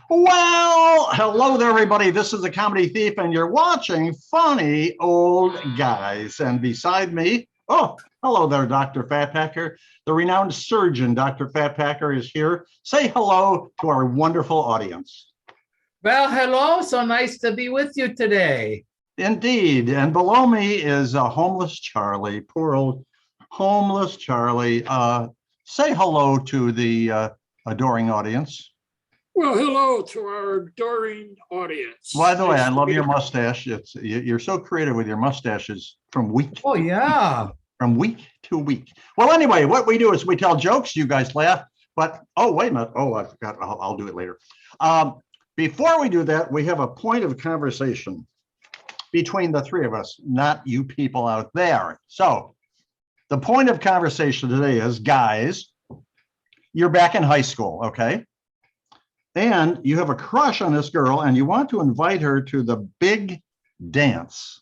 Well, hello there, everybody. This is the Comedy Thief, and you're watching Funny Old Guys. And beside me, hello there, Dr. Fatpacker. The renowned surgeon, Dr. Fatpacker, is here. Say hello to our wonderful audience. Well, hello. So nice to be with you today. Indeed. And below me is homeless Charlie, poor old homeless Charlie. Say hello to the adoring audience. Well, hello to our adoring audience. By the way, I love your mustache. You're so creative with your mustaches from week. Oh, yeah. From week to week. Well, anyway, what we do is we tell jokes. You guys laugh. But, oh, wait a minute. Oh, I forgot. I'll do it later. Before we do that, we have a point of conversation between the three of us, not you people out there. So the point of conversation today is, guys, you're back in high school, okay? And you have a crush on this girl and you want to invite her to the big dance.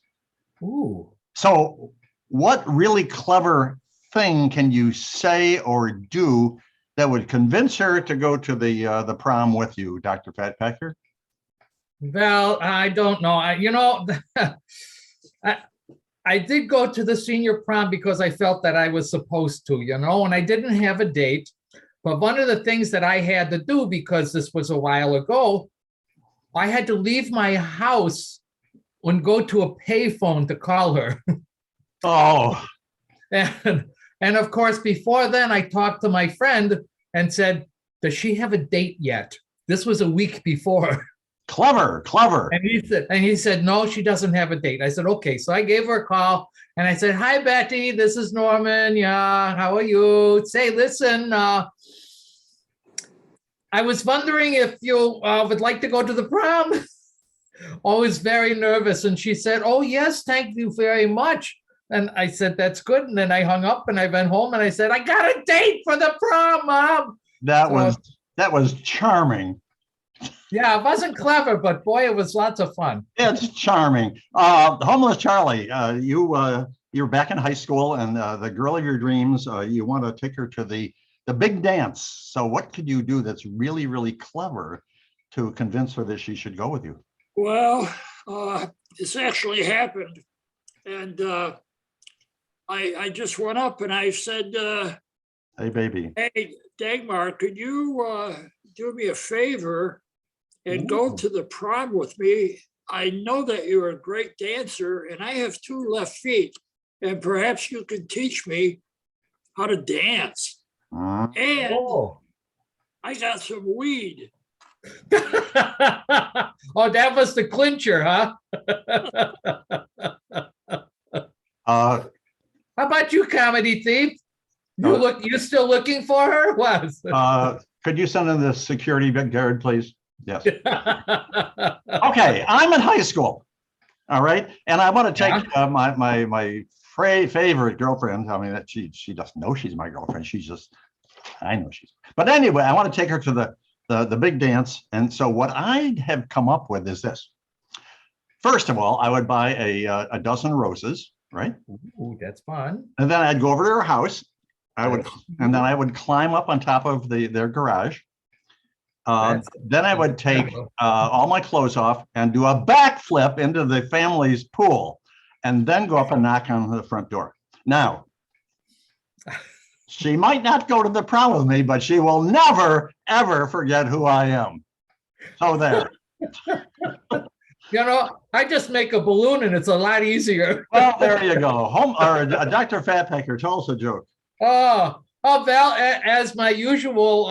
Ooh. So what really clever thing can you say or do that would convince her to go to the prom with you, Dr. Fatpacker? Well, I don't know. I did go to the senior prom because I felt that I was supposed to, and I didn't have a date. But one of the things that I had to do, because this was a while ago, I had to leave my house and go to a payphone to call her. Oh. And of course, before then, I talked to my friend and said, does she have a date yet? This was a week before. Clever. And he said, no, she doesn't have a date. I said, okay. So I gave her a call and I said, hi, Betty, this is Norman. Yeah, how are you? Say, listen, I was wondering if you would like to go to the prom. Always very nervous. And she said, oh, yes, thank you very much. And I said, that's good. And then I hung up and I went home and I said, I got a date for the prom, Mom. That was charming. Yeah, it wasn't clever, but boy, it was lots of fun. It's charming. Homeless Charlie, you're back in high school and the girl of your dreams, you want to take her to the big dance. So what could you do that's really, really clever to convince her that she should go with you? Well, this actually happened. And I just went up and I said, hey, baby. Hey, Dagmar, could you do me a favor and go to the prom with me? I know that you're a great dancer and I have two left feet, and perhaps you can teach me how to dance. And I got some weed. Oh, that was the clincher, huh? How about you, Comedy Thief? You still looking for her? What? Could you send in the security guard, please? Yes. Okay, I'm in high school. All right, and I want to take my favorite girlfriend. I mean, that she doesn't know she's my girlfriend. She's just, I know she's. But anyway, I want to take her to the big dance. And so what I have come up with is this. First of all, I would buy a dozen roses, right? Ooh, that's fun. And then I'd go over to her house. And then I would climb up on top of their garage. Then I would take all my clothes off and do a backflip into the family's pool, and then go up and knock on the front door. Now, she might not go to the prom with me, but she will never, ever forget who I am. So there. I just make a balloon and it's a lot easier. Well, there you go. Dr. Fatpacker, tell us a joke. Oh, Val, as my usual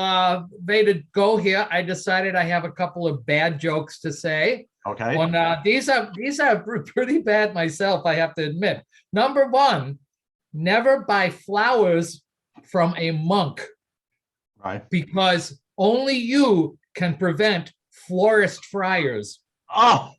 way to go here, I decided I have a couple of bad jokes to say. Okay. These are pretty bad myself, I have to admit. Number one, never buy flowers from a monk. Right. Because only you can prevent florist friars. Oh,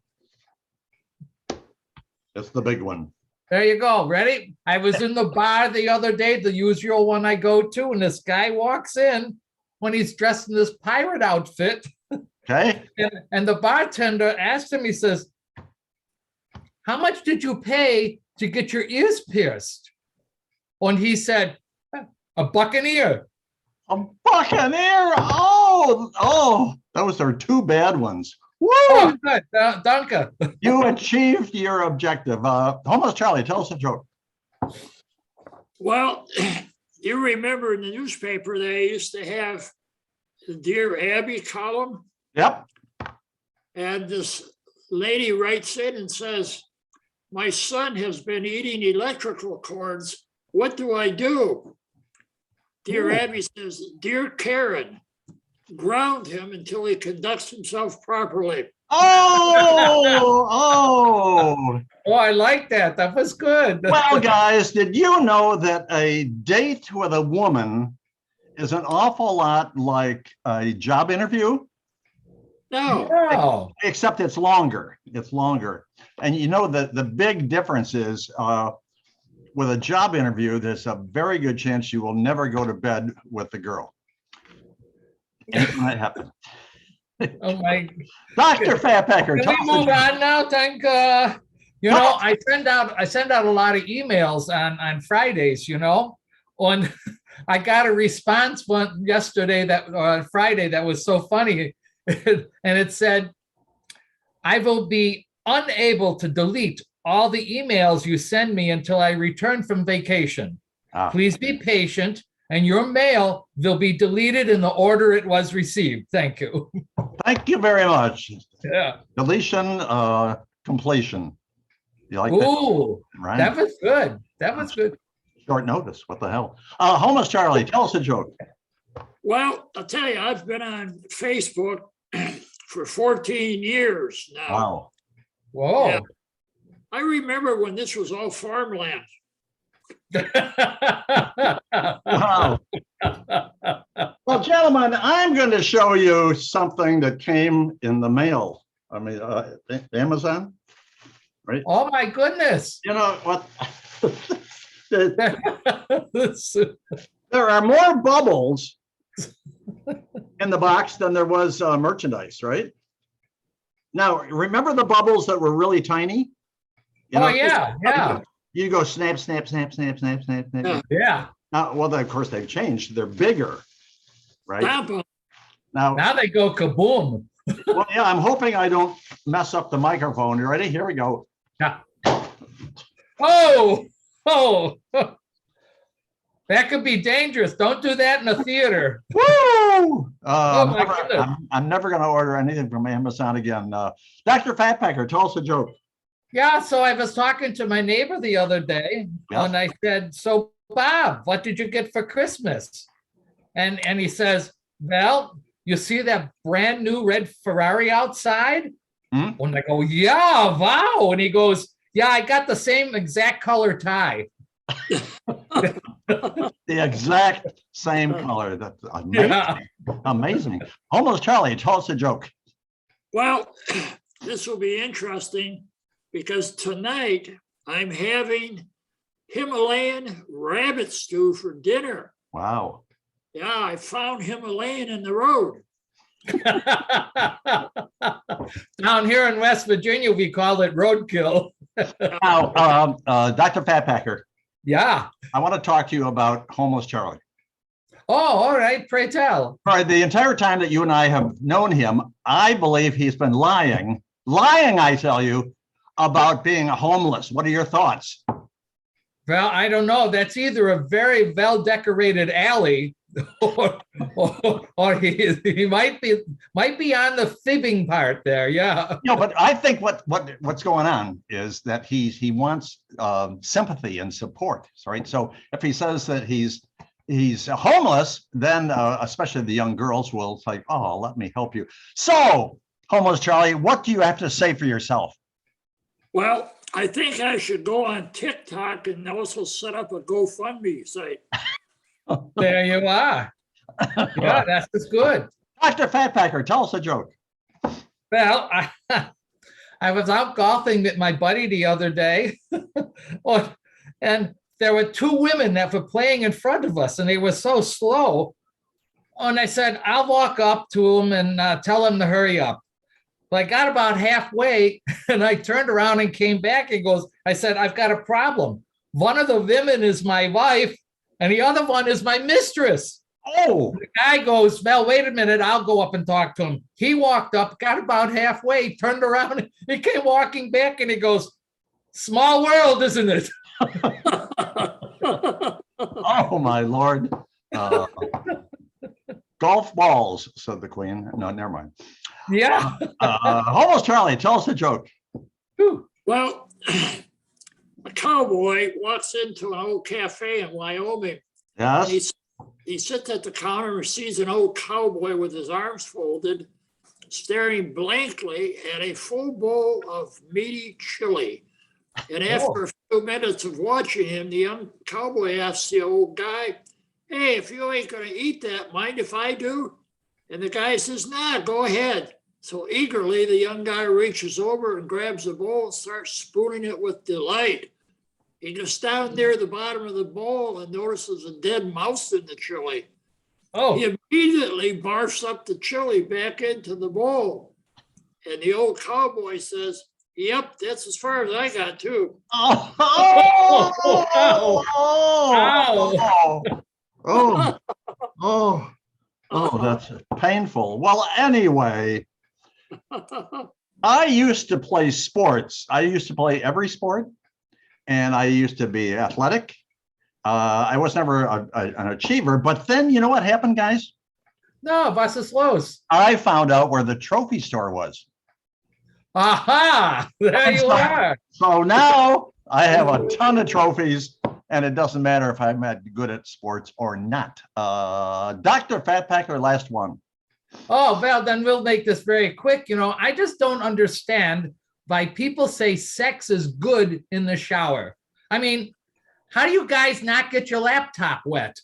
that's the big one. There you go. Ready? I was in the bar the other day, the usual one I go to, and this guy walks in when he's dressed in this pirate outfit. Okay. And the bartender asked him, he says, how much did you pay to get your ears pierced? And he said, $1 an ear. $1 an ear? Oh, Those are two bad ones. Oh, Woo! good. Danke. You achieved your objective. Homeless Charlie, tell us a joke. Well, you remember in the newspaper, they used to have the Dear Abby column, Yep. and this lady writes in and says, my son has been eating electrical cords. What do I do? Dear Abby says, Dear Karen, ground him until he conducts himself properly. Oh, oh. Oh, I like that. That was good. Well, guys, did you know that a date with a woman is an awful lot like a job interview? No, Wow. Except it's longer. It's longer. And you know that the big difference is with a job interview, there's a very good chance you will never go to bed with the girl. Anything might happen. Oh my. Dr. Fatpacker, Can we move on now? Thank you know, I send out a lot of emails on Fridays, you know, and I got a response one yesterday that Friday that was so funny. And it said, I will be unable to delete all the emails you send me until I return from vacation. Please be patient and your mail will be deleted in the order it was received. Thank you. Thank you very much. Yeah. Deletion, completion. You like that? Ooh, Right? that was good. That was good. Short notice. What the hell? Homeless Charlie, tell us a joke. well, I'll tell you, I've been on Facebook for 14 years now. Wow. Whoa. Yeah. I remember when this was all farmland. Wow. Well, gentlemen, I'm going to show you something that came in the mail. I mean, Amazon, right? Oh my goodness. You know what? There are more bubbles in the box than there was merchandise, right? Now, remember the bubbles that were really tiny? You Oh know, yeah, yeah, you go snap, snap, snap, snap, snap, snap, snap. Yeah. yeah. Now, well, of course, they've changed. They're bigger, right? Tampa. Now they go kaboom. Well, yeah, I'm hoping I don't mess up the microphone. You ready? Here we go. Yeah. Oh, oh. That could be dangerous. Don't do that in a theater. Woo! Oh, my Never- goodness. I'm never going to order anything from Amazon again. Dr. Fatpacker, tell us a joke. Yeah, so I was talking to my neighbor the other day, Yeah. and I said, "So Bob, what did you get for Christmas?" And he says, "Well, you see that brand new red Ferrari outside?" Hmm? And I go, "Yeah, wow." And he goes, "Yeah, I got the same exact color tie." The exact same color. That's amazing. Yeah. Amazing. Almost Charlie, tell us a joke. Well, this will be interesting because tonight I'm having Himalayan rabbit stew for dinner. Wow. Yeah, I found Himalayan in the road. Down here in West Virginia, we call it roadkill. Now, Dr. Fatpacker, Yeah. I want to talk to you about Homeless Charlie. Oh, all right. Pray tell. For the entire time that you and I have known him, I believe he's been lying, I tell you, about being homeless. What are your thoughts? Well, I don't know. That's either a very well-decorated alley, or he might be on the fibbing part there. Yeah. No, but I think what's going on is that he wants sympathy and support, right? So if he says that he's homeless, then especially the young girls will say, "Oh, let me help you." So, Homeless Charlie, what do you have to say for yourself? Well, I think I should go on TikTok and also set up a GoFundMe site. There you are. Yeah, that's just good. Dr. Fatpacker, tell us a joke. Well, I was out golfing with my buddy the other day, and there were two women that were playing in front of us, and they were so slow. And I said, I'll walk up to them and tell them to hurry up. But I got about halfway, and I turned around and came back and I said, I've got a problem. One of the women is my wife, and the other one is my mistress. Oh, The guy goes, well, wait a minute, I'll go up and talk to him. He walked up, got about halfway, turned around, he came walking back and he goes, small world, isn't it? oh, my Lord. Golf balls, said the Queen. No, never mind. Yeah. Almost Charlie, tell us a joke. Well, a cowboy walks into an old cafe in Wyoming. Yes. He sits at the counter and sees an old cowboy with his arms folded, staring blankly at a full bowl of meaty chili. And after a few minutes of watching him, the young cowboy asks the old guy, hey, if you ain't going to eat that, mind if I do? And the guy says, nah, go ahead. So eagerly, the young guy reaches over and grabs the bowl and starts spooning it with delight. He gets down near the bottom of the bowl and notices a dead mouse in the chili. Oh, He immediately barfs up the chili back into the bowl. And the old cowboy says, yep, that's as far as I got too. Oh, that's painful. Well, anyway, I used to play sports. I used to play every sport, and I used to be athletic. I was never an achiever, but then you know what happened, guys? no, was ist los? I found out where the trophy store was. Aha, there you are. So now I have a ton of trophies, and it doesn't matter if I'm good at sports or not. Dr. Fat Packer, last one. Oh, well, then we'll make this very quick. You know, I just don't understand why people say sex is good in the shower. I mean, how do you guys not get your laptop wet?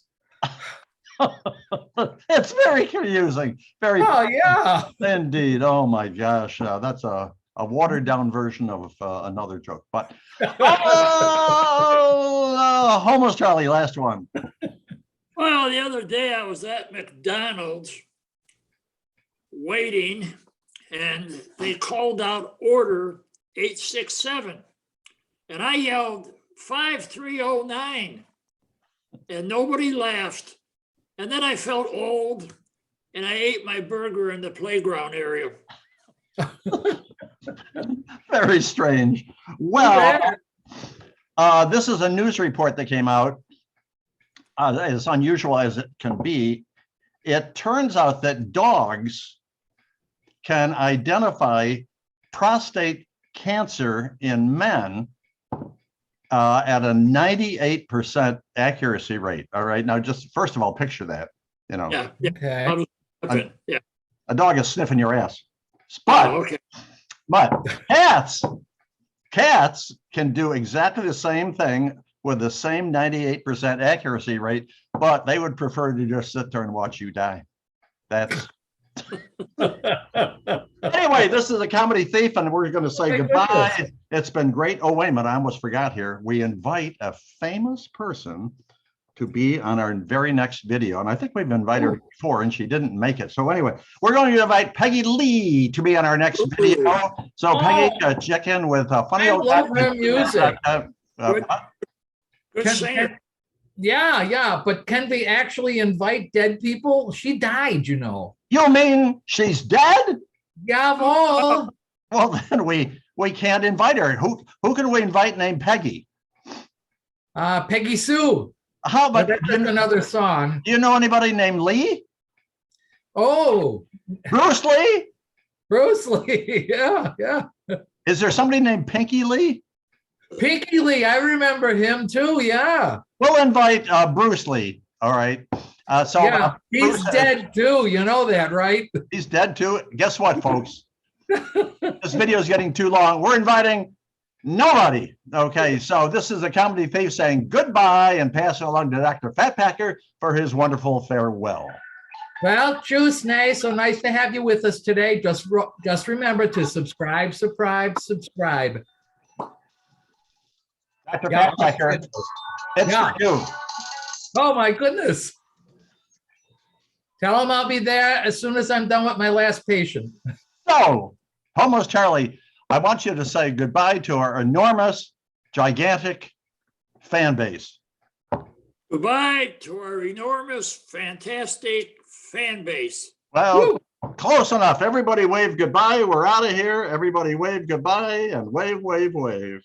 It's very confusing. Very Oh, yeah. indeed. Oh my gosh, that's a watered down version of another joke. But almost Charlie, last one. Well, the other day I was at McDonald's waiting, and they called out order 867. And I yelled 5309, and nobody laughed. And then I felt old, and I ate my burger in the playground area. Very strange. Well, this is a news report that came out. As unusual as it can be, it turns out that dogs can identify prostate cancer in men at a 98% accuracy rate. All right. Now, just first of all, picture that, you know, Yeah. Okay. Okay. Yeah. a dog is sniffing your ass. But, Oh, okay. but cats can do exactly the same thing with the same 98% accuracy rate, but they would prefer to just sit there and watch you die. That's anyway, this is a comedy thief, and we're going to say goodbye. It's been great. Oh, wait a minute, I almost forgot here. We invite a famous person to be on our very next video, and I think we've invited her before, and she didn't make it. So anyway, we're going to invite Peggy Lee to be on our next video. So Peggy, check in with funny I old love her music. Good singer. Yeah, but can we actually invite dead people? She died, you know. You mean she's dead? Jawohl. Well, then we can't invite her. Who can we invite named Peggy? Peggy Sue. How about But that's another song. Do you know anybody named Lee? Oh, Bruce Lee? Bruce Lee. Yeah. Is there somebody named Pinky Lee? Pinky Lee, I remember him too. Yeah. We'll invite Bruce Lee. All right. Yeah, he's dead too. You know that, right? He's dead too. Guess what, folks? This video is getting too long. We're inviting nobody. Okay, so this is a comedy thief saying goodbye and passing along to Dr. Fat Packer for his wonderful farewell. Well, tschüss, nice. So nice to have you with us today. Just remember to subscribe. Dr. Yeah. Fat Packer, it's Yeah. for you. Oh my goodness. Tell him I'll be there as soon as I'm done with my last patient. So, Almost Charlie, I want you to say goodbye to our enormous, gigantic fan base. Goodbye to our enormous, fantastic fan base. Well, close enough. Everybody wave goodbye. We're out of here. Everybody wave goodbye and wave, wave, wave.